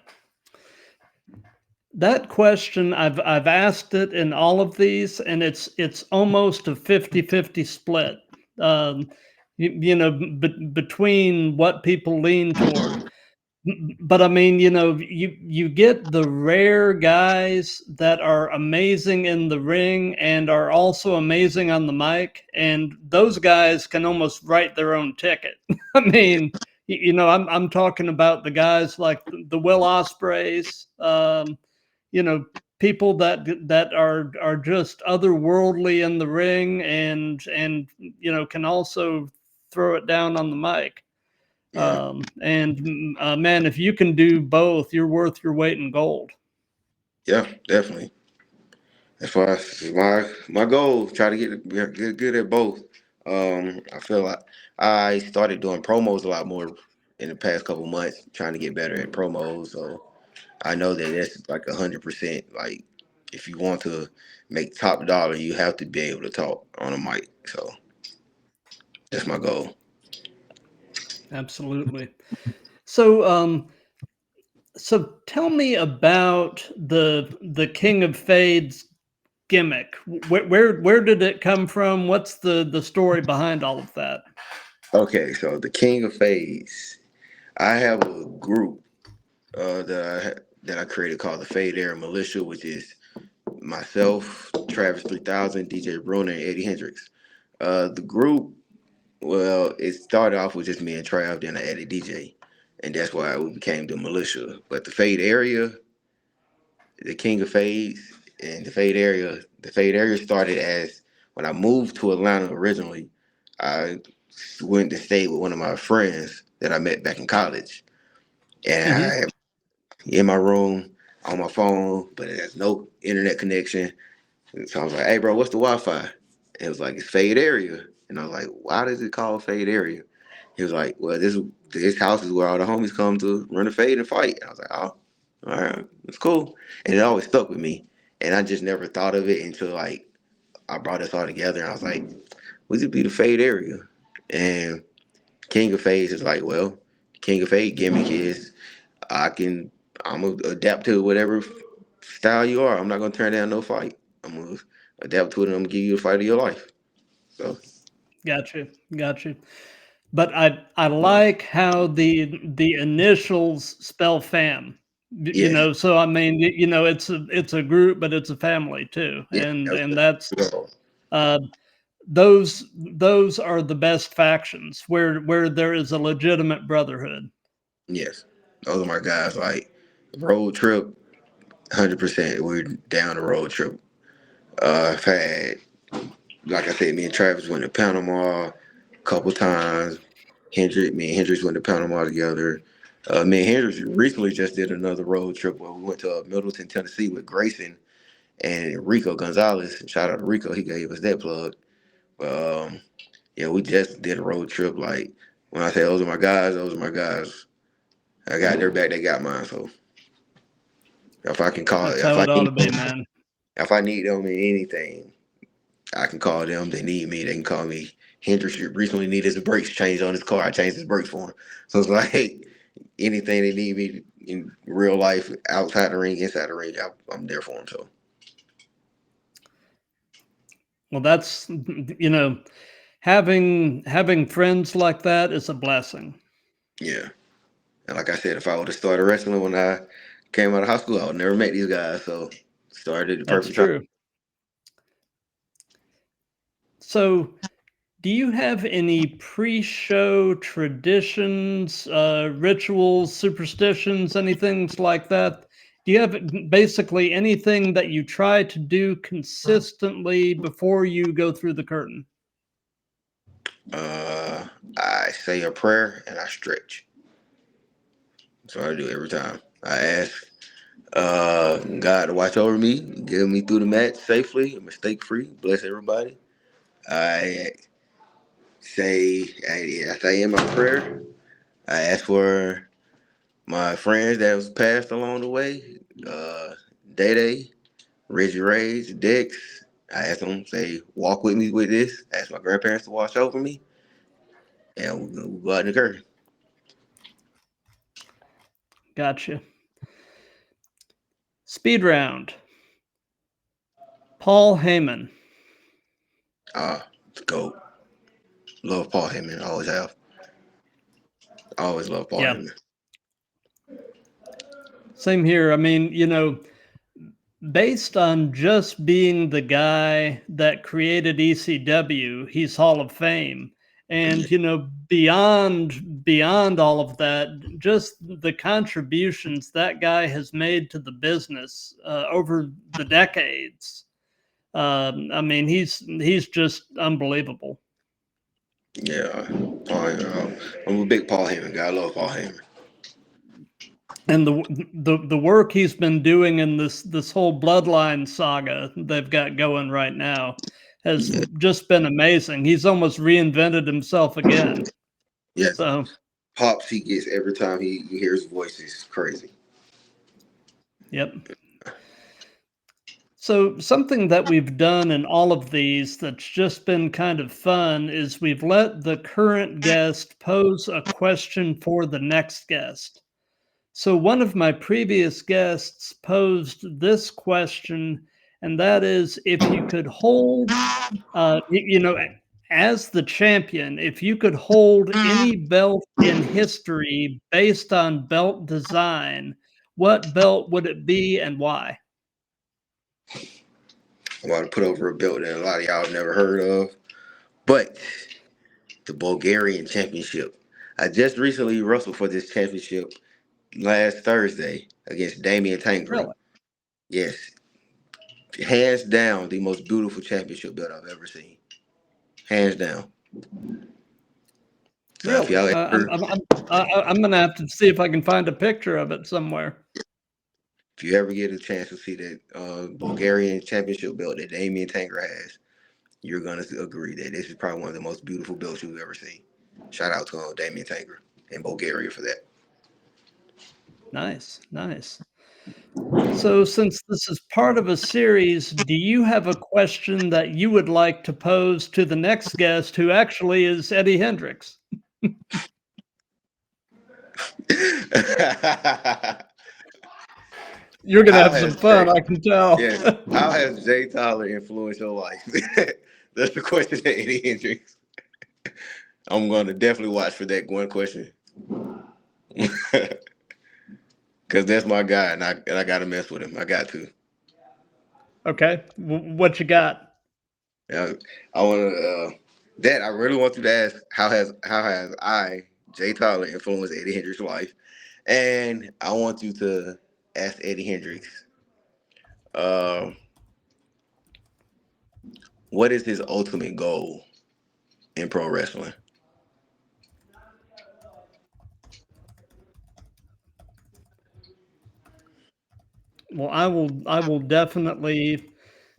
That question, I've asked it in all of these, and it's almost a 50-50 split. Between what people lean toward. But I mean, you get the rare guys that are amazing in the ring and are also amazing on the mic, and those guys can almost write their own ticket. I mean, I'm talking about the guys like the Will Ospreys, people that are just otherworldly in the ring and can also throw it down on the mic. Yeah, Man, if you can do both, you're worth your weight in gold. yeah, definitely. That's why my goal. Try to get good at both. I feel like I started doing promos a lot more in the past couple months, trying to get better at promos. So I know that that's like 100%. Like if you want to make top dollar, you have to be able to talk on a mic. So that's my goal. Absolutely. So tell me about the King of Fades gimmick. Where did it come from? What's the story behind all of that? Okay, so the King of Fades. I have a group that I created called the Fade Era Militia, which is myself, Travis 3000, DJ Bruner, and Eddie Hendricks. The group, well, it started off with just me and Trav, then I added DJ, and that's why we became the Militia. But the Fade area, the King of Fades, and the Fade area started as when I moved to Atlanta originally. I went to stay with one of my friends that I met back in college, and Mm-hmm. I in my room on my phone, but it has no internet connection. And so I was like, "Hey, bro, what's the Wi-Fi?" It was like, it's fade area. And I was like, why does it call fade area? He was like, well, this house is where all the homies come to run a fade and fight. And I was like, oh, all right, it's cool. And it always stuck with me. And I just never thought of it until like I brought us all together. And I was like, would it be the fade area? And King of Fades is like, well, King of Fade gimmick is I'm gonna adapt to whatever style you are. I'm not gonna turn down no fight. I'm gonna adapt to it and I'm gonna give you the fight of your life. So Got you. But I like how the initials spell fam. You yes, know, so I mean, you know, it's a group, but it's a family too, yeah, and that's so, uh, those are the best factions where there is a legitimate brotherhood. yes. Those are my guys. Like road trip, 100%. We're down the road trip. I've had, like I said, me and Travis went to Panama a couple times. Me and Hendrix went to Panama together. Me and Hendrix recently just did another road trip where we went to Middleton, Tennessee with Grayson and Rico Gonzalez. Shout out to Rico, he gave us that plug. But yeah, we just did a road trip. Like when I say those are my guys, those are my guys. I got their back, they got mine. So if I can call, That's how it ought to be, man. if I need them in anything, I can call them. They need me, they can call me. Hendrix recently needed his brakes changed on his car. I changed his brakes for him. So it's like anything they need me in real life, outside the ring, inside the ring, I'm there for them. So Well, that's, you know, having friends like that is a blessing. yeah. And like I said, if I would have started wrestling when I came out of high school, I would never met these guys. So started at the That's perfect time. true. So, do you have any pre-show traditions, rituals, superstitions, anything like that? Do you have basically anything that you try to do consistently before you go through the curtain? Uh, I say a prayer and I stretch. That's what I do every time. I ask God to watch over me, get me through the match safely, mistake free, bless everybody. I I say in my prayer, I ask for my friends that was passed along the way, Day Day, Reggie Rage, Dex. I ask them, say, walk with me with this. Ask my grandparents to watch over me, and we'll go out in the curtain. Gotcha. Speed round. Paul Heyman. Go. Love Paul Heyman. Always have. Always love Paul Yeah, Heyman. same here. I mean, you know, based on just being the guy that created ECW, he's Hall of Fame. Yeah. And you know, beyond all of that, just the contributions that guy has made to the business over the decades. I mean, he's just unbelievable. Yeah. I'm a big Paul Heyman guy. I love Paul Heyman. And the work he's been doing in this whole bloodline saga they've got going right now has Yeah. just been amazing. He's almost reinvented himself again. Yes. So, Pops he gets every time he hears voices crazy. yep. So something that we've done in all of these that's just been kind of fun is we've let the current guest pose a question for the next guest. So one of my previous guests posed this question, and that is if you could hold, you know, as the champion, if you could hold any belt in history based on belt design, what belt would it be and why? I'm about to put over a belt that a lot of y'all have never heard of. But the Bulgarian Championship. I just recently wrestled for this championship last Thursday against Damian Tangram. Really? Yes, hands down the most beautiful championship belt I've ever seen. Hands down. So if Really? y'all I'm, ever I'm, I'm, I'm going to have to see if I can find a picture of it somewhere. if you ever get a chance to see that Bulgarian championship belt that Damian Tangram has, you're gonna agree that this is probably one of the most beautiful belts you've ever seen. Shout out to Damian Tanger in Bulgaria for that. Nice, nice. So, since this is part of a series, do you have a question that you would like to pose to the next guest, who actually is Eddie Hendricks? You're going to How have some has fun, I can tell. yes, how has Jay Tyler influenced your life? That's the question to Eddie Hendricks. I'm gonna definitely watch for that one question. Cause that's my guy, and I gotta mess with him. I got to. Okay, what you got? Yeah, I want to. That I really want you to ask. How has I Jay Tyler influenced Eddie Hendricks' life? And I want you to ask Eddie Hendricks, um, what is his ultimate goal in pro wrestling? Well, I will definitely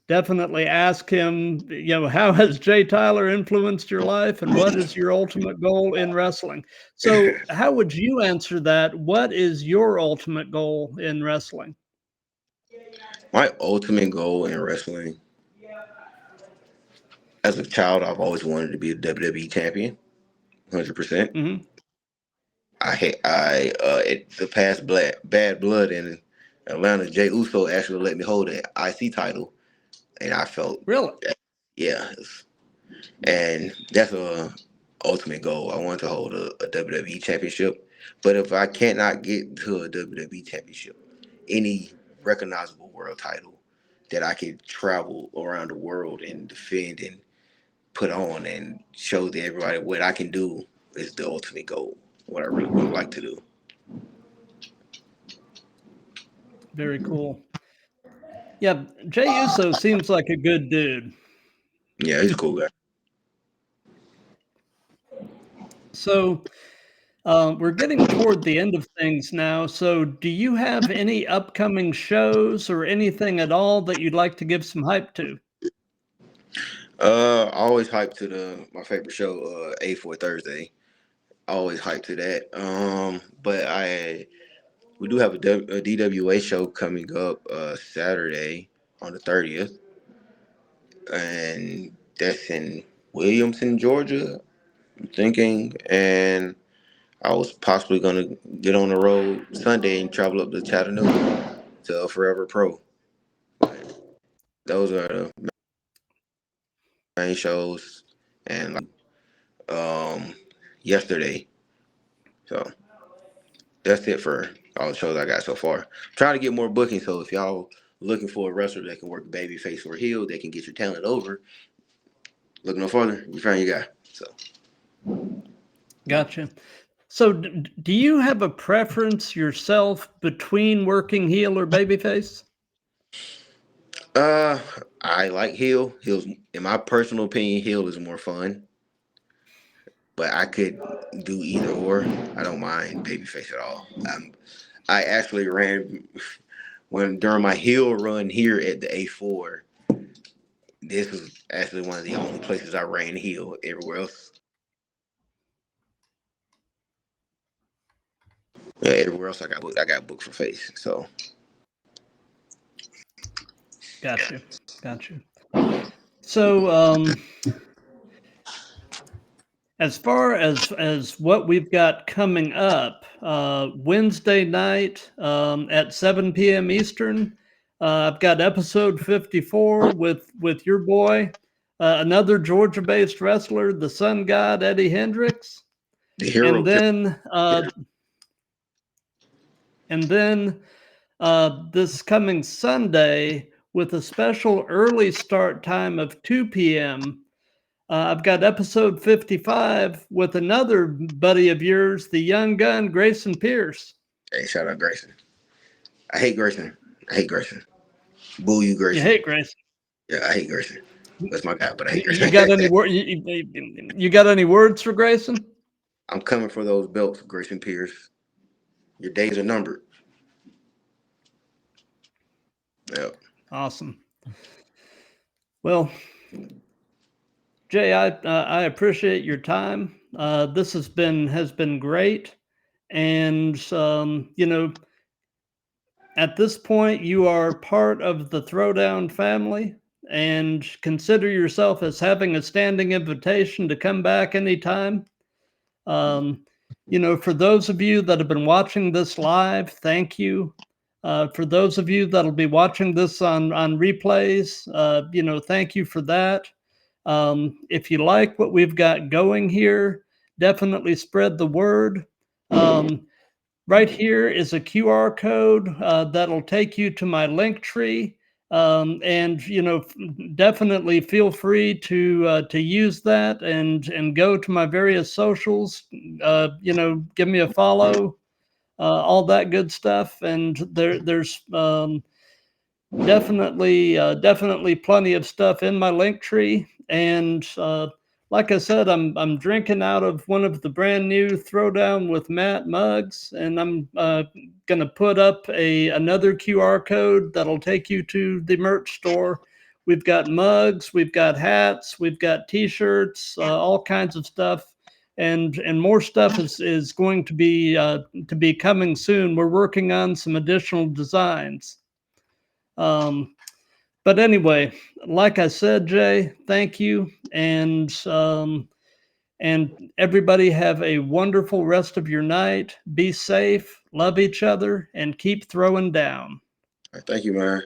ask him, how has Jay Tyler influenced your life, and what is your ultimate goal in wrestling? So, how would you answer that? What is your ultimate goal in wrestling? My ultimate goal in wrestling, as a child, I've always wanted to be a WWE champion, 100%. Hmm. The past bad blood in Atlanta, Jay Uso actually let me hold the IC title, and I felt, Really? yeah, and that's a ultimate goal. I want to hold a WWE championship, but if I cannot get to a WWE championship, any recognizable world title that I can travel around the world and defend and put on and show to everybody what I can do is the ultimate goal. What I really would like to do. Very cool. Yeah, Jay Uso seems like a good dude. Yeah, he's a cool guy. So, we're getting toward the end of things now. So, do you have any upcoming shows or anything at all that you'd like to give some hype to? Always hyped to the my favorite show, A4 Thursday. Always hyped to that. But we do have a DWA show coming up Saturday on the 30th, and that's in Williamson, Georgia. I'm thinking, and I was possibly gonna get on the road Sunday and travel up to Chattanooga to Forever Pro. Those are the main shows, and um, yesterday. So that's it for all the shows I got so far. Trying to get more bookings, so if y'all looking for a wrestler that can work babyface or heel, that can get your talent over, look no further. You find your guy. So Gotcha. So, do you have a preference yourself between working heel or babyface? uh I like heel. Heel's in my personal opinion, heel is more fun. But I could do either or. I don't mind babyface at all. I actually ran when during my heel run here at the A4. This was actually one of the only places I ran heel. Everywhere else, yeah, everywhere else I got booked. I got booked for face. So Gotcha. Gotcha. So, as far as what we've got coming up, Wednesday night at 7 p.m. Eastern, I've got episode 54 with your boy, another Georgia-based wrestler, the Sun God Eddie Hendricks, the hero. and then and then this coming Sunday with a special early start time of 2 p.m. I've got episode 55 with another buddy of yours, the young gun, Grayson Pierce. Hey, shout out Grayson. I hate Grayson. I hate Grayson. Boo you, You Grayson. hate Grayson. Yeah, I hate Grayson. That's my guy, but I hate You Grayson. got any word? You got any words for Grayson? I'm coming for those belts, Grayson Pierce. Your days are numbered. Yep. Awesome. Well, Jay, I appreciate your time. This has been great, and at this point, you are part of the Throwdown family, and consider yourself as having a standing invitation to come back anytime. Um, for those of you that have been watching this live, thank you. For those of you that'll be watching this on replays, thank you for that. If you like what we've got going here, definitely spread the word. Right here is a QR code that'll take you to my link tree. And definitely feel free to use that and go to my various socials. Give me a follow, all that good stuff. And there's definitely plenty of stuff in my link tree. And like I said, I'm drinking out of one of the brand new Throwdown with Matt mugs, and I'm gonna put up another QR code that'll take you to the merch store. We've got mugs, we've got hats, we've got T-shirts, all kinds of stuff, and more stuff is going to be coming soon. We're working on some additional designs. But anyway, like I said, Jay, thank you, and everybody have a wonderful rest of your night. Be safe, love each other, and keep throwing down. Thank you, man.